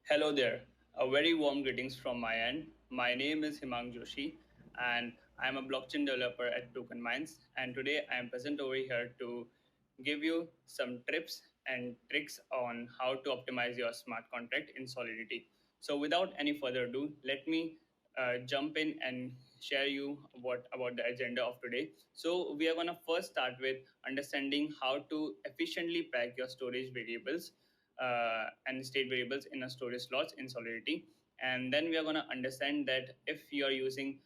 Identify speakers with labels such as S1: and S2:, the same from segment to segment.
S1: Hello there. A very warm greetings from my end. My name is Himang Joshi, and I'm a blockchain developer at Token Minds. And today I am present over here to give you some tips and tricks on how to optimize your smart contract in Solidity. So, without any further ado, let me jump in and share you what about the agenda of today. So, we are gonna first start with understanding how to efficiently pack your storage variables and state variables in a storage slots in Solidity. And then we are going to understand that if you are using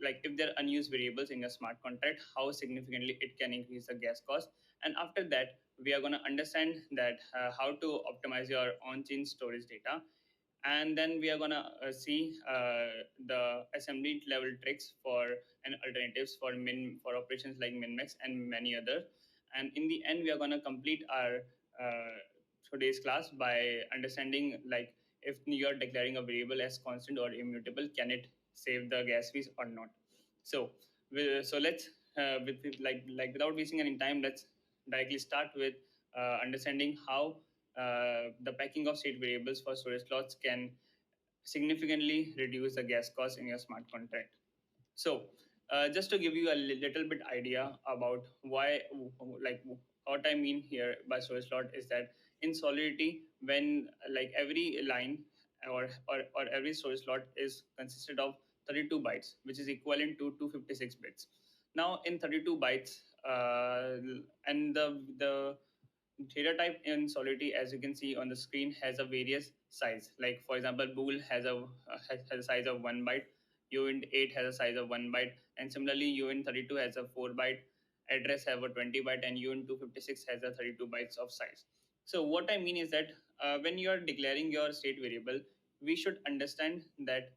S1: like if there are unused variables in your smart contract, how significantly it can increase the gas cost. And after that, we are going to understand that how to optimize your on-chain storage data. And then we are going to see the assembly level tricks for and alternatives for min for operations like minmax and many other. And in the end, we are going to complete our uh, today's class by understanding like if you are declaring a variable as constant or immutable, can it save the gas fees or not. So let's like without wasting any time, let's directly start with understanding how the packing of state variables for storage slots can significantly reduce the gas cost in your smart contract. So, just to give you a little bit idea about why, like, what I mean here by storage slot is that in Solidity, when like every line or every storage slot is consisted of 32 bytes, which is equivalent to 256 bits. Now, in 32 bytes, and the data type in Solidity, as you can see on the screen, has a various size. Like for example, bool has a size of 1 byte, uint8 has a size of 1 byte, and similarly uint32 has a 4 byte, address have a 20 byte, and uint256 has a 32 bytes of size. So what I mean is that when you are declaring your state variable, we should understand that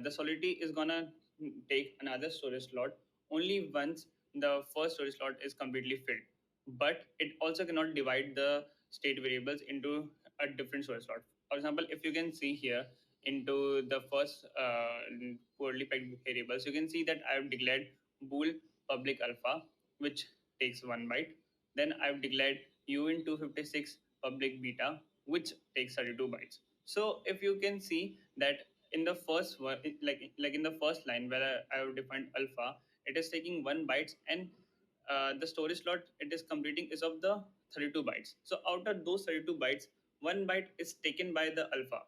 S1: the Solidity is gonna take another storage slot only once the first storage slot is completely filled, but it also cannot divide the state variables into a different storage slot. For example, if you can see here into the first poorly pegged variables, you can see that I have declared bool public alpha, which takes 1 byte. Then I've declared uint256 public beta, which takes 32 bytes. So if you can see that in the first one, like in the first line where I have defined alpha, it is taking 1 bytes, and the storage slot it is completing is of the 32 bytes. So out of those 32 bytes, 1 byte is taken by the alpha,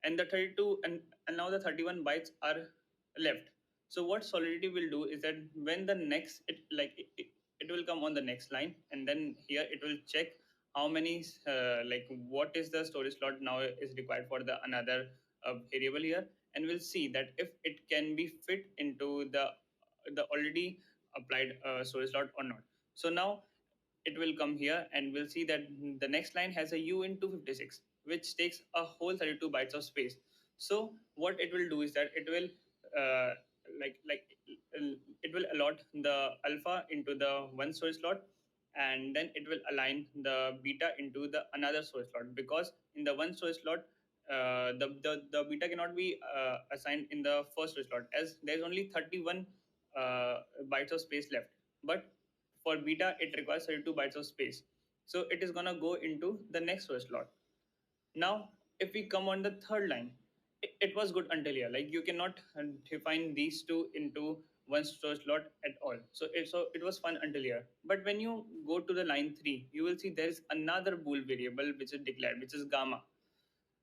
S1: and the 32 and now the 31 bytes are left. So what Solidity will do is that when the next it will come on the next line, and then here it will check how many like what is the storage slot now is required for the another variable here, and we'll see that if it can be fit into the already applied storage slot or not. So now it will come here, and we'll see that the next line has a u in 256, which takes a whole 32 bytes of space. So what it will do is that it will uh, it will allot the alpha into the one storage slot, and then it will align the beta into the another storage slot, because in the one storage slot the beta cannot be assigned in the first storage slot, as there's only 31 bytes of space left. But for beta, it requires 32 bytes of space. So it is going to go into the next storage slot. Now, if we come on the third line, it was good until here. Like you cannot define these two into one storage slot at all. So it was fun until here. But when you go to the line 3, you will see there is another bool variable which is declared, which is gamma.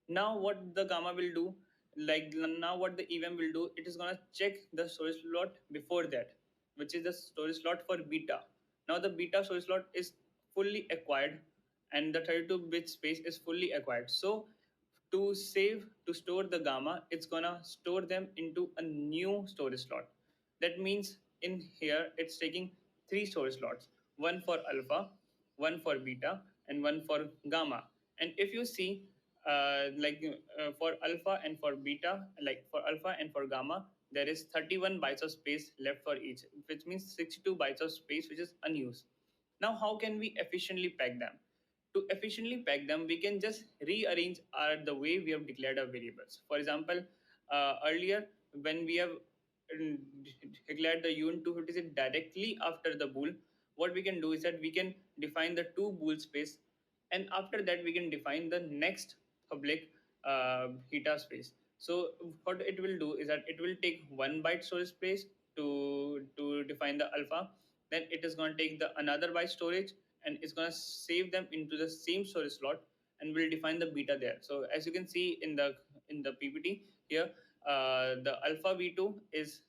S1: Now what the gamma will do, like now what the evm will do, it is going to check the storage slot before that, which is the storage slot for beta. Now the beta storage slot is fully acquired, and the 32 bit space is fully acquired. So to store the gamma, it's gonna store them into a new storage slot. That means in here it's taking three storage slots, one for alpha, one for beta, and one for gamma. And if you see for alpha and for beta, like for alpha and for gamma, there is 31 bytes of space left for each, which means 62 bytes of space which is unused. Now how can we efficiently pack them? To efficiently pack them, we can just rearrange the way we have declared our variables. For example, earlier when we have declared the uint256 directly after the bool, what we can do is that we can define the two bool space, and after that we can define the next public heater space. So what it will do is that it will take 1 byte storage space to define the alpha. Then it is going to take the another byte storage, and it's going to save them into the same storage slot, and will define the beta there. So as you can see in the PPT here, the alpha v2 is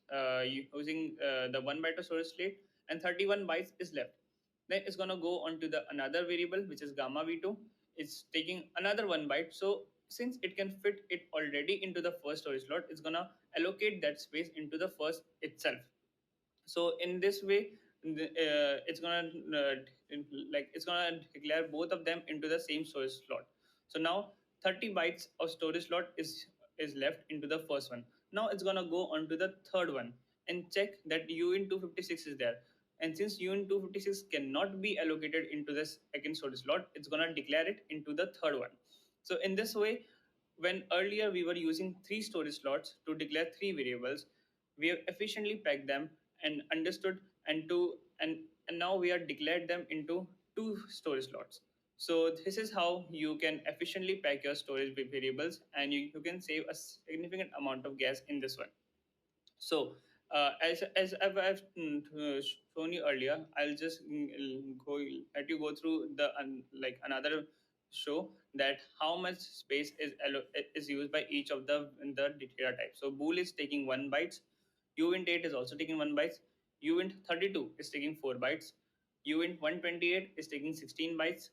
S1: using the 1 byte of storage state, and 31 bytes is left. Then it's going to go on to the another variable, which is gamma v2. It's taking another 1 byte. So since it can fit it already into the first storage slot, it's going to allocate that space into the first itself. So in this way, it's gonna it's gonna declare both of them into the same storage slot. So now 30 bytes of storage slot is left into the first one. Now it's gonna go on to the third one and check that uin 256 is there. And since uin 256 cannot be allocated into this second storage slot, it's gonna declare it into the third one. So in this way, when earlier we were using three storage slots to declare three variables, we have efficiently packed them and understood and now we are declared them into two storage slots. So this is how you can efficiently pack your storage variables, and you can save a significant amount of gas in this one. So, as I've shown you earlier, I'll just go let you go through the another show that how much space is used by each of the data types. So, bool is taking 1 bytes, uint8 is also taking 1 bytes, uint32 is taking 4 bytes, uint128 is taking 16 bytes,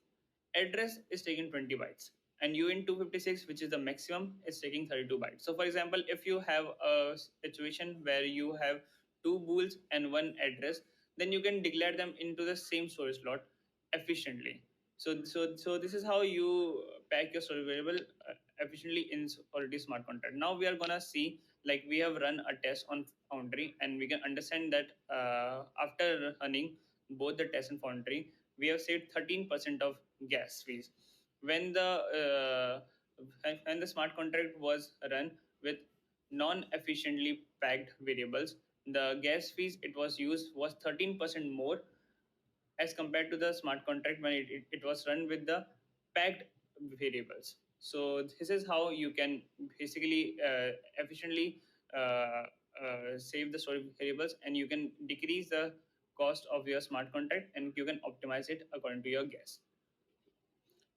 S1: address is taking 20 bytes, and uint 256, which is the maximum, is taking 32 bytes. So for example, if you have a situation where you have two bools and one address, then you can declare them into the same storage slot efficiently. So this is how you pack your storage variable efficiently in Solidity smart contract. Now we are gonna see, like, we have run a test on Foundry, and we can understand that after running both the test and Foundry, we have saved 13% of gas fees. When the smart contract was run with non-efficiently packed variables, the gas fees it was used was 13% more as compared to the smart contract when it was run with the packed variables. So this is how you can basically efficiently save the storage variables, and you can decrease the cost of your smart contract, and you can optimize it according to your gas.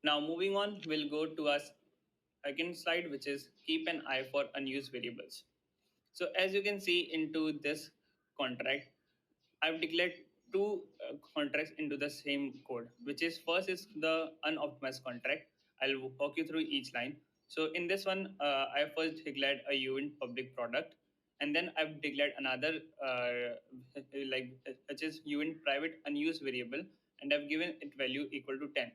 S1: Now moving on, we'll go to our second slide, which is keep an eye for unused variables. So as you can see into this contract, I've declared two contracts into the same code, which is first is the unoptimized contract. I'll walk you through each line. So in this one, I first declared a uint public product, and then I've declared another which is uint private unused variable, and I've given it value equal to 10.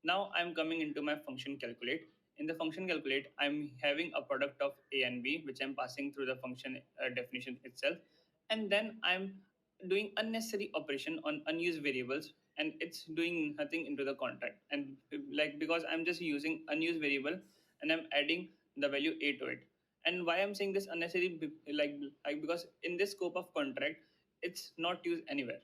S1: Now I'm coming into my function calculate. In the function calculate, I'm having a product of a and b, which I'm passing through the function definition itself, and then I'm doing unnecessary operation on unused variables, and it's doing nothing into the contract. And like, because I'm just using unused variable and I'm adding the value a to it. And why I'm saying this unnecessary, like because in this scope of contract, it's not used anywhere.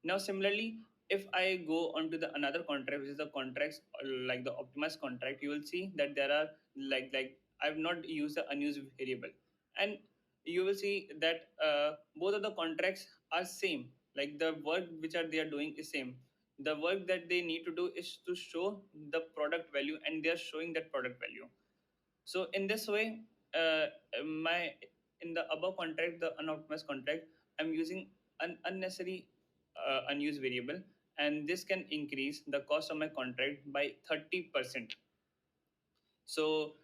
S1: Now similarly, if I go onto the another contract, which is the contracts like the optimized contract, you will see that there are like I've not used the unused variable, and you will see that both of the contracts are same. Like the work which are they are doing is same. The work that they need to do is to show the product value, and they are showing that product value. So in this way, my in the above contract, the unoptimized contract, I'm using an unnecessary unused variable, and this can increase the cost of my contract by 30%. So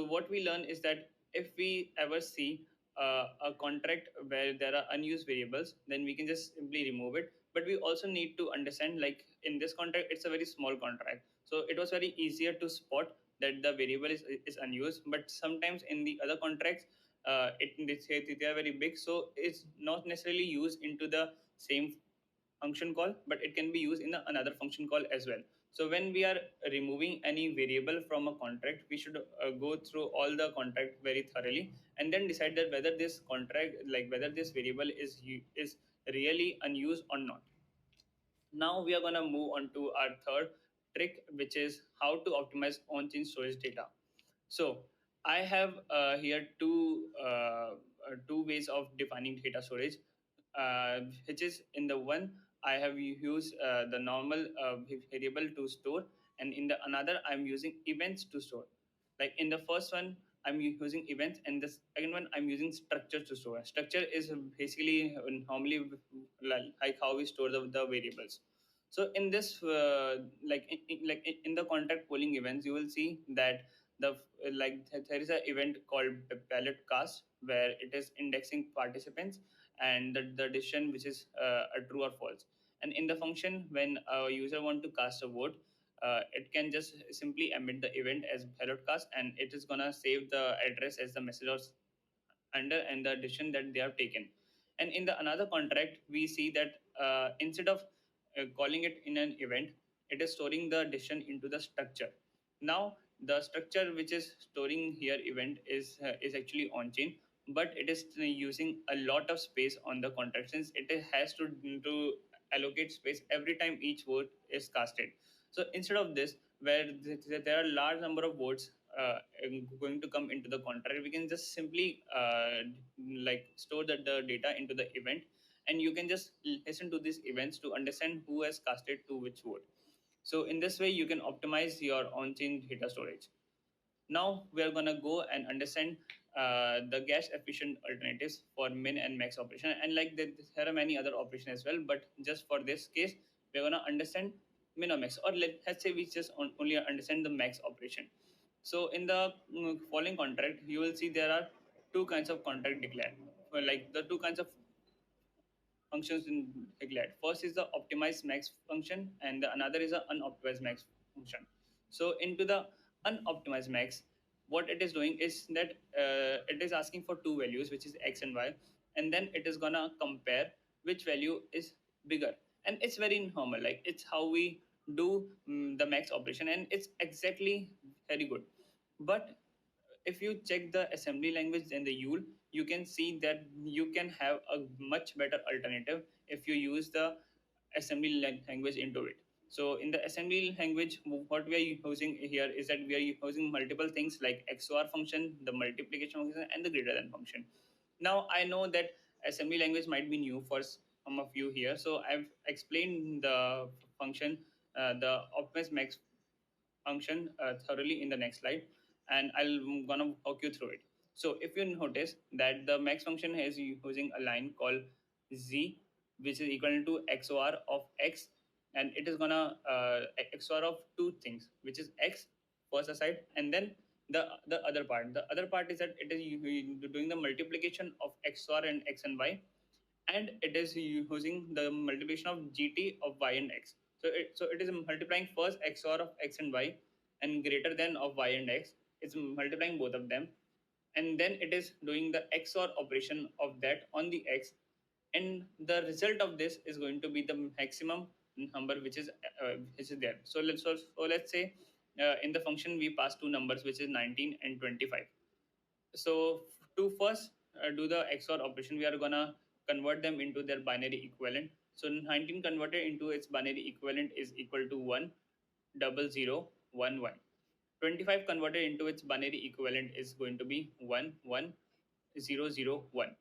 S1: what we learn is that if we ever see a contract where there are unused variables, then we can just simply remove it. But we also need to understand, like in this contract, it's a very small contract, so it was very easier to spot that the variable is unused. But sometimes in the other contracts, they are very big, so it's not necessarily used into the same function call, but it can be used in another function call as well. So when we are removing any variable from a contract, we should go through all the contract very thoroughly, and then decide that whether this contract, like whether this variable is really unused or not. Now we are going to move on to our third trick, which is how to optimize on-chain storage data. So I have here two ways of defining data storage, which is in the one I have used the normal variable to store, and in the another I'm using events to store. Like in the first one, I'm using events, and the second one I'm using structure to store. Structure is basically normally like how we store the variables. So in this, in the contract polling events, you will see that there is an event called ballot cast where it is indexing participants and the decision which is a true or false. And in the function, when a user want to cast a vote, it can just simply emit the event as ballot cast, and it is gonna save the address as the message or under and the decision that they have taken. And in the another contract, we see that instead of calling it in an event, it is storing the decision into the structure. Now the structure which is storing here event is actually on chain, but it is using a lot of space on the contract, since it has to allocate space every time each vote is casted. So instead of this, where there are large number of votes going to come into the contract, we can just simply store the data into the event, and you can just listen to these events to understand who has casted to which vote. So in this way, you can optimize your on-chain data storage. Now we are gonna go and understand the gas efficient alternatives for min and max operation, and there are many other operations as well. But just for this case, we're gonna understand min or max, or let's say we just only understand the max operation. So in the following contract, you will see there are two kinds of contract declared. Well, like the two kinds of functions in declared. First is the optimized max function, and the another is the unoptimized max function. So into the unoptimized max, what it is doing is that it is asking for two values, which is x and y, and then it is gonna compare which value is bigger. And it's very normal, like it's how we do the max operation, and it's exactly very good. But if you check the assembly language and the UL, you can see that you can have a much better alternative if you use the assembly language into it. So in the assembly language, what we are using here is that we are using multiple things like XOR function, the multiplication function, and the greater than function. Now I know that assembly language might be new for some of you here, so I've explained the function, the optimized max function thoroughly in the next slide, and I'm gonna walk you through it. So if you notice that the max function is using a line called z, which is equal to XOR of x, and it is gonna XOR of two things, which is x first aside, and then the other part. The other part is that it is doing the multiplication of XOR and x and y, and it is using the multiplication of gt of y and x. So it is multiplying first XOR of x and y and greater than of y and x. It's multiplying both of them, and then it is doing the XOR operation of that on the x, and the result of this is going to be the maximum number which is there. So let's say in the function we pass two numbers, which is 19 and 25. So to first do the XOR operation, we are gonna convert them into their binary equivalent. So 19 converted into its binary equivalent is equal to 10011. 25 converted into its binary equivalent is going to be 11001.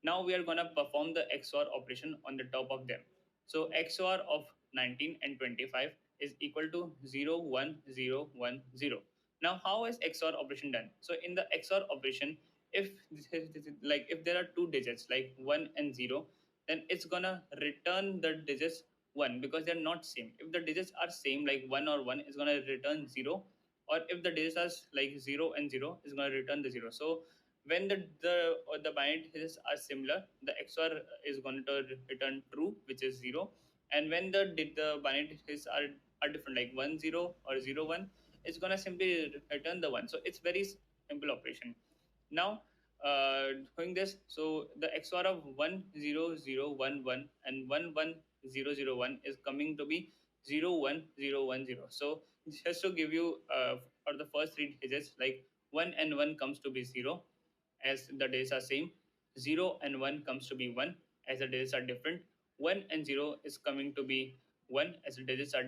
S1: Now we are going to perform the XOR operation on the top of them. So XOR of 19 and 25 is equal to 01010. Now how is XOR operation done? So in the XOR operation, if if there are two digits like 1 and 0, then it's gonna return the digits 1 because they're not same. If the digits are same, like 1 or 1, it's gonna return 0, or if the digits are like 0 and 0, it's going to return the 0. So when the binary digits are similar, the XOR is going to return true, which is 0. And when the binary digits are different, like 1 0 or 0 1, it's going to simply return the 1. So it's very simple operation. Now doing this, so the XOR of 10011 and 11001 is coming to be 01010. So just to give you for the first three digits, like 1 and 1 comes to be 0 as the digits are same. 0 and 1 comes to be 1 as the digits are different. 1 and 0 is coming to be 1 as the digits are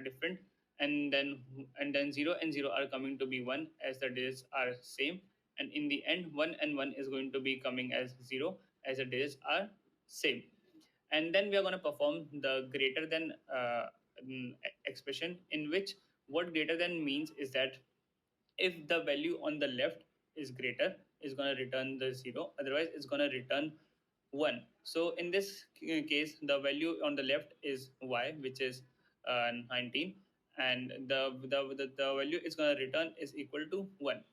S1: different. and then 0 and 0 are coming to be 1 as the digits are same, and in the end 1 and 1 is going to be coming as 0 as the digits are same. And then we are going to perform the greater than expression, in which what greater than means is that if the value on the left is greater, it's going to return the 0, otherwise it's going to return 1. So in this case the value on the left is y, which is 19, and the value it's going to return is equal to 1.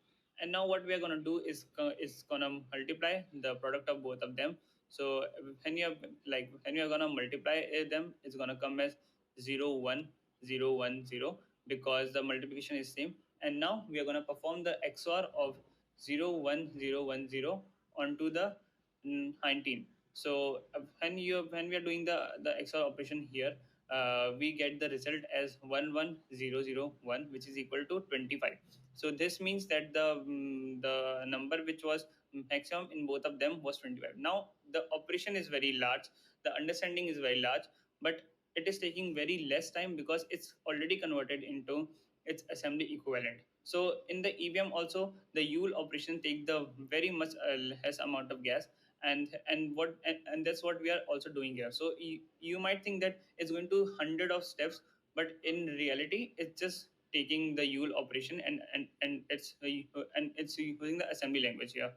S1: And now what we are going to do is going to multiply the product of both of them. So when you have, when you are going to multiply them, it's going to come as 0 1 0 1 0, because the multiplication is same. And now we are going to perform the XOR of 0 1 0 1 0 onto the 19. So when we are doing the XOR operation here, we get the result as 1 1 0 0 1, which is equal to 25. So this means that the number which was maximum in both of them was 25. Now the operation is very large, the understanding is very large, but it is taking very less time because it's already converted into its assembly equivalent. So in the EVM also, the Yule operation take the very much less amount of gas, and that's what we are also doing here. So you might think that it's going to hundred of steps, but in reality it's just taking the Yule operation, and it's using the assembly language here.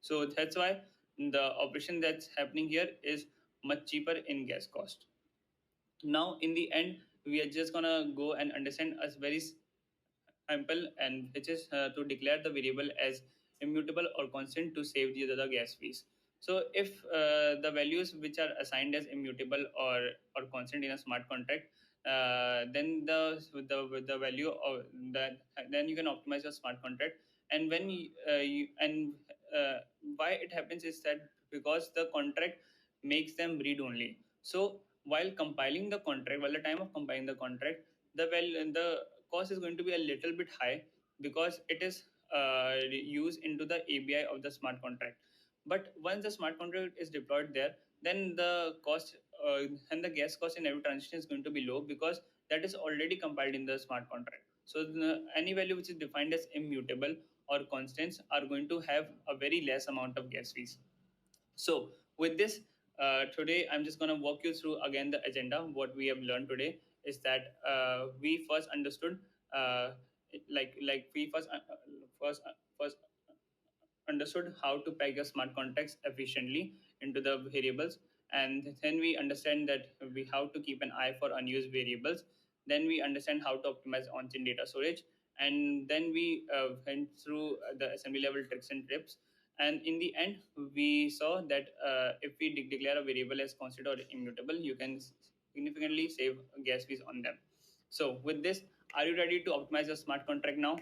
S1: So that's why the operation that's happening here is much cheaper in gas cost. Now in the end, we are just gonna go and understand a very simple, and which is to declare the variable as immutable or constant to save the other gas fees. So if the values which are assigned as immutable or constant in a smart contract, then the value of that, then you can optimize your smart contract. And when you and why it happens is that because the contract makes them read only. So while compiling the contract, while the time of compiling the contract, the cost is going to be a little bit high, because it is used into the ABI of the smart contract. But once the smart contract is deployed there, then the cost and the gas cost in every transaction is going to be low, because that is already compiled in the smart contract. So any value which is defined as immutable or constants are going to have a very less amount of gas fees. So, with this, today I'm just going to walk you through again the agenda. What we have learned today is that we first understood, uh, we first understood how to peg your smart contracts efficiently into the variables, and then we understand that we how to keep an eye for unused variables. Then we understand how to optimize on-chain data storage, and then we went through the assembly level tricks and tips. And in the end, we saw that if we declare a variable as constant or immutable, you can significantly save gas fees on them. So with this, are you ready to optimize your smart contract now?